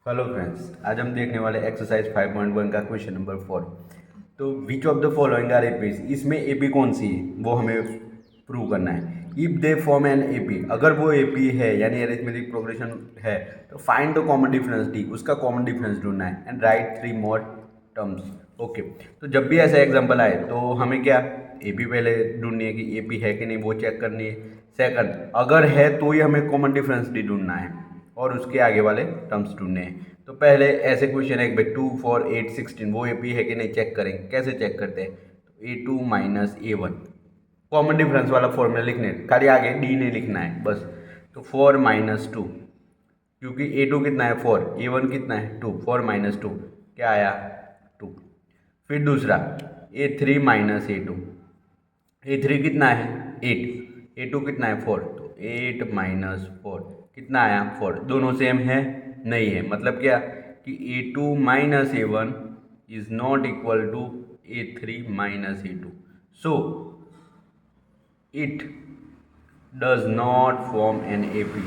Hello friends, आज हम देखने वाले एक्सरसाइज 5.1 का क्वेश्चन नंबर 4। तो which of the following are APs, इसमें एपी कौन सी है वो हमें प्रूव करना है। If they form an AP, अगर वो एपी है यानी अरिथमेटिक प्रोग्रेशन है, तो find the common difference D, उसका कॉमन डिफरेंस ढूंढना है and right 3 more terms. Okay, तो जब भी ऐसा एग्जाम्पल आए तो हमें क्या एपी पहले ढूंढनी है कि एपी है कि नहीं, वो चेक करनी है। सेकंड, अगर है तो ही हमें कॉमन डिफरेंस डी ढूंढना है और उसके आगे वाले टर्म्स ढूंढने हैं। तो पहले ऐसे क्वेश्चन है कि 2 4 8 16 वो एपी है कि नहीं चेक करेंगे। कैसे चेक करते हैं? तो A2 minus A1 common difference वाला फॉर्मूला लिखने हैं, खाली आगे डी नहीं लिखना है बस। तो 4 माइनस 2, क्योंकि A2 कितना है 4, A1 कितना है 2, 4 माइनस 2 क्या आया 2। फिर दूसरा A3 माइनस A2, A3 कितना है 8, A2 कितना है 4, तो 8 माइनस 4 कितना आया 4। दोनों सेम है? नहीं है। मतलब क्या कि A2 minus A1 is not equal to A3 minus A2, so it does not form an AP।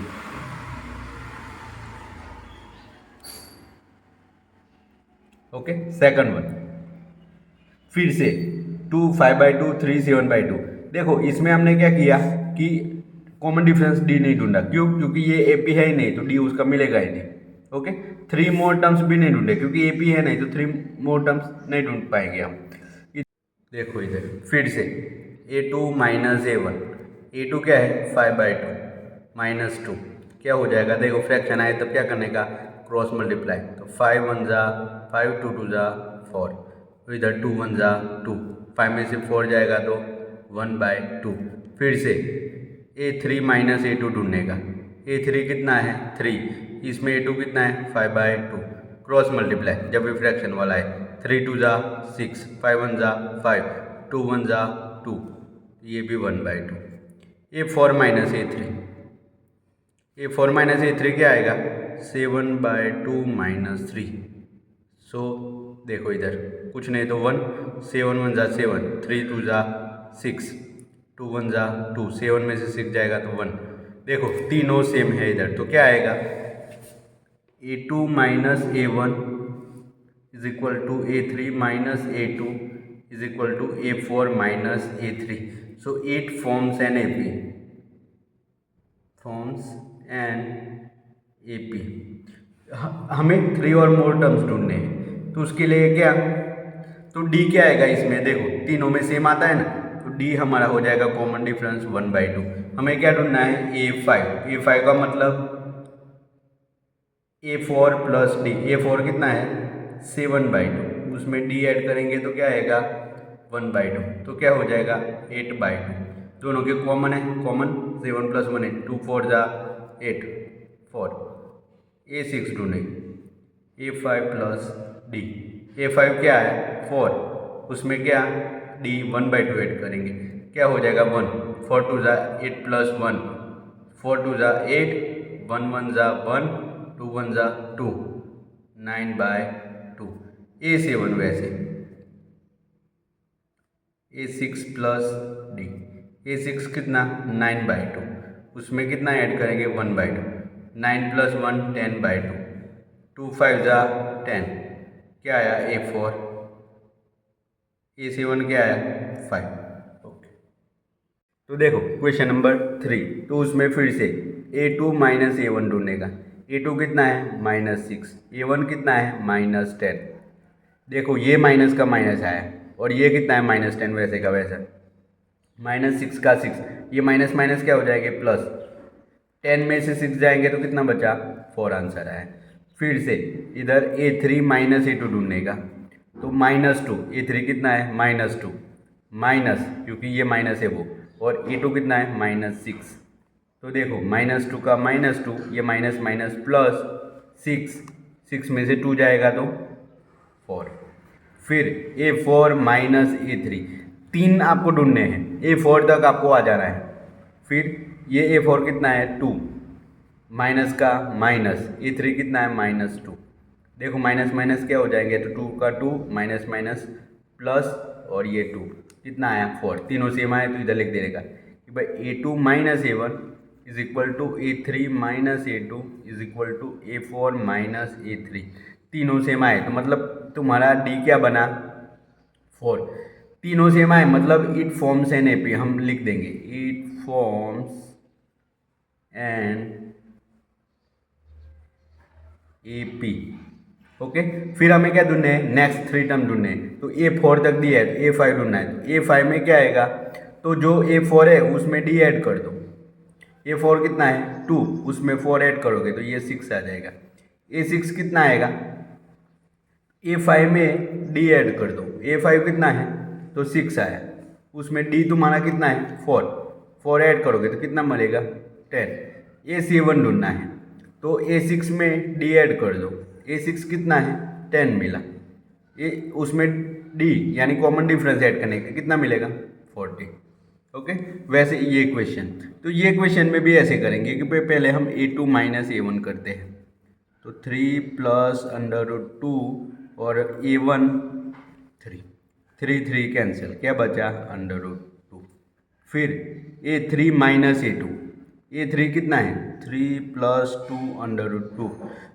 Okay, second one फिर से 2 5/2 3 7/2। देखो इसमें हमने क्या किया कि कॉमन डिफरेंस डी नहीं ढूंढा। क्यों? क्योंकि ये एपी है ही नहीं, तो डी उसका मिलेगा ही नहीं। ओके, 3 मोर टर्म्स भी नहीं ढूंढे क्योंकि एपी है नहीं, तो 3 मोर टर्म्स नहीं ढूंढ पाएंगे हम। देखो इधर फिर से A2 माइनस A1, A2 क्या है 5/2 माइनस 2 क्या हो जाएगा? देखो फ्रैक्शन आए तब क्या करने का, क्रॉस मल्टीप्लाई। तो 5 1 जा 5, 2 2 जा 4, तो इधर 2 1 जा 2, 5 में से 4 जाएगा तो 1/2। फिर से A3 माइनस A2 ढूंढने का। A3 कितना है 3, इसमें A2 कितना है 5/2, क्रॉस मल्टीप्लाई जब भी फ्रैक्शन वाला है। 3 2 जा 6, 5 1 जा 5, 2 1 जा 2, ये भी 1/2। A4 minus A3, A4 minus A3 क्या आएगा 7/2 माइनस 3। सो देखो इधर कुछ नहीं तो 1, 7 1 जा 7, 3 2 जा 6, 2 1 जा 2, 7 में से 6 जाएगा तो 1। देखो तीनों सेम है इधर, तो क्या आएगा A2 minus A1 is equal to A3 minus A2 is equal to A4 minus A3। So it forms an AP, forms an AP। हमें 3 और मोर टर्म्स ढूंढने हैं, तो उसके लिए क्या, तो D क्या आएगा इसमें? देखो तीनों में सेम आता है ना, तो D हमारा हो जाएगा कॉमन डिफरेंस 1/2। हमें क्या ढूंढना है A5 का मतलब A4 प्लस D। A4 कितना है 7/2, उसमें D ऐड करेंगे तो क्या आएगा 1/2, तो क्या हो जाएगा 8/2। दोनों के कॉमन है, कॉमन 7 प्लस 1 है, 2 4 जा 8 4। A6 ढूंढे, A5 प्लस D। A5 क्या है 4, उसमें क्या D 1/2 ऐड करेंगे, क्या हो जाएगा 1, 4 2 जा 8 प्लस 1, 4 2 जा 8, 1 1 जा 1, 2 1 जा 2, 9/2। A7 वैसे A6 प्लस D, A6 कितना 9/2, उसमें कितना ऐड करेंगे 1/2, 9 प्लस 1 10/2, 2 5 जा 10, क्या आया A4, A7 क्या आया 5। ओके, तो देखो क्वेश्चन नंबर 3, तो उसमें फिर से A2 माइनस A1 ढूंढने का। A2 कितना है -6, A1 कितना है -10। देखो ये माइनस का माइनस आया और ये कितना है -10, वैसे का वैसा। -6 का 6, ये माइनस माइनस क्या हो जाएंगे प्लस, 10 में से 6 जाएंगे तो कितना बचा 4 आंसर आया। फिर से इधर A3 माइनस A2 ढूंढने का। तो -2, A3 कितना है -2 माइनस, क्योंकि ये माइनस है वो, और A2 कितना है -6। तो देखो -2 का -2, ये माइनस माइनस प्लस 6, 6 में से 2 जाएगा तो 4। फिर A4 माइनस A3, 3 आपको ढूंढने हैं, A4 तक आपको आ जाना है। फिर ये A4 कितना है 2, माइनस का माइनस, A3 कितना है -2। देखो माइनस माइनस क्या हो जाएंगे, तो 2 का 2 माइनस माइनस प्लस, और ये 2 कितना आया 4, तीनों सेम आए तो इधर लिख देने का कि भाई A2 minus A1 is equal to A3 minus A2 is equal to A4 minus A3। तीनों सेम आए तो मतलब तुम्हारा डी क्या बना 4। तीनों सेम आए मतलब इट फॉर्म्स एन AP, हम लिख देंगे it forms an AP। Okay, फिर हमें क्या ढूंढना है, नेक्स्ट 3 टर्म ढूंढने हैं। तो A4 तक दिया है तो A5 ढूंढना है। तो A5 में क्या आएगा, तो जो A4 है उसमें D ऐड कर दो। A4 कितना है 2, उसमें 4 ऐड करोगे तो ये 6 आ जाएगा। A6 कितना आएगा, A5 में D ऐड कर दो। A5 कितना है तो 6 आया, उसमें D तुम्हारा कितना है 4, 4 ऐड करोगे तो कितना मिलेगा 10। A7 ढूंढना है तो A6 में D ऐड कर दो। A6 कितना है 10 मिला, ये उसमें D यानी कॉमन डिफरेंस ऐड करने का कितना मिलेगा 40। ओके, वैसे ये क्वेश्चन, तो ये क्वेश्चन में भी ऐसे करेंगे कि पहले हम A2 माइनस A1 करते हैं। तो 3 प्लस अंडर रूट 2 और A1 3, 3 कैंसिल, क्या बचा अंडर रूट 2। फिर A3 माइनस A2, A3 कितना है 3 प्लस 2 अंडर रूट 2।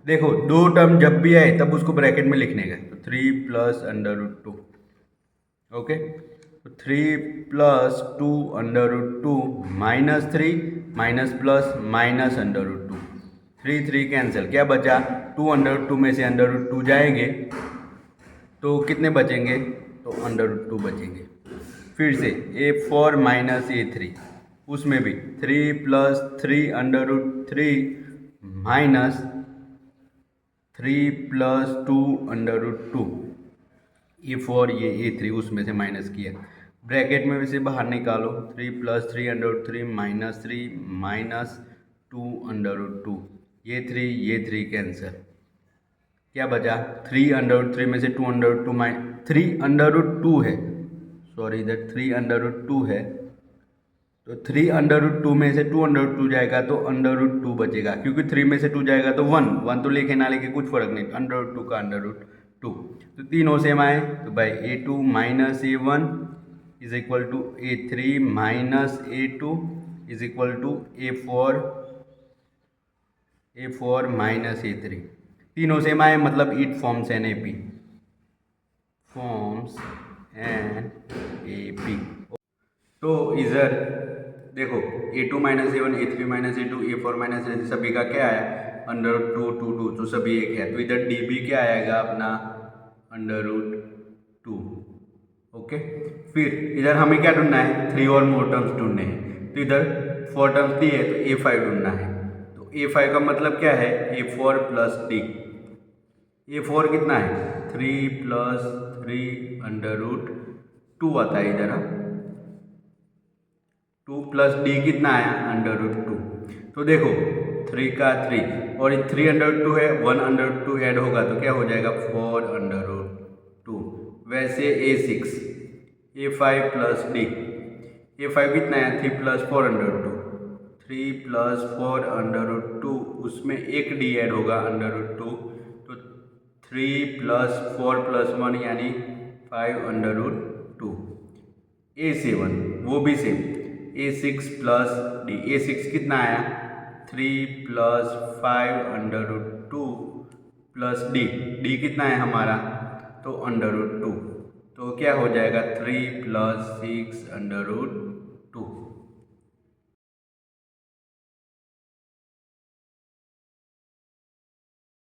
देखो दो टर्म जब भी आए तब उसको ब्रैकेट में लिखने का, तो 3 प्लस अंडर रूट 2। ओके, तो 3 plus 2 under root 2 minus 3 minus plus minus under root 2, 3 cancel, क्या बचा 2 अंडर रूट 2 में से अंडर रूट 2 जाएंगे तो कितने बचेंगे, तो अंडर रूट 2 बचेंगे। फिर से A4 माइनस A3, उसमें भी 3 plus 3 under root 3 minus 3 plus 2 under root 2। A4 ये A3 उसमें से माइनस किया, ब्रैकेट में से बाहर निकालो 3 plus 3 under root 3 minus 3 minus 2 under root 2, ये 3 कैंसिल, क्या बचा 3 अंडर रूट 3 में से 2 अंडर रूट 2 3 अंडर रूट 2 है, सॉरी इधर 3 अंडर रूट 2 है, तो 3 अंडर रूट 2 में से 2 अंडर रूट 2 जाएगा तो अंडर रूट 2 बचेगा, क्योंकि 3 में से 2 जाएगा तो 1 1 तो लेके ना लेके कुछ फर्क नहीं, अंडर रूट 2 का अंडर रूट 2। तो तीनों सेम आए तो भाई A2 minus A1 is equal to A3 minus A2 is equal to A4 minus A3। तीनों सेम आए मतलब it forms an AP, forms an AP। तो इधर देखो A2 minus A1 A3 minus A2 A4 minus A3 सभी का क्या है अंडर रूट 2 2 2, तो सभी एक है, तो इधर D भी क्या आएगा अपना अंडर रूट 2। ओके, फिर इधर हमें क्या ढूंढना है 3 और मोर टर्म्स ढूंढने हैं, तो इधर 4 टर्म्स दी है तो A5 ढूंढना है। तो A5 का मतलब क्या है A4 प्लस D। A4 कितना है 3 प्लस 3 अंडर रूट 2 आता है इधर, 2 प्लस D कितना आया अंडर रूट 2। तो देखो 3 का 3 और 3 अंडर रूट 2 है, 1 अंडर रूट 2 ऐड होगा तो क्या हो जाएगा 4 अंडर रूट 2। वैसे A6 A5 plus D, A5 कितना है 3 plus 4 under root 2, 3 plus 4 under root 2, उसमें एक D ऐड होगा अंडर रूट 2, तो 3 प्लस 4 प्लस 1 यानी 5 अंडर रूट 2। A7 वो भी same A6 plus D, A6 कितना आया 3 plus 5 under root 2 plus D कितना है हमारा तो अंडर रूट 2, तो क्या हो जाएगा 3 प्लस 6 अंडर रूट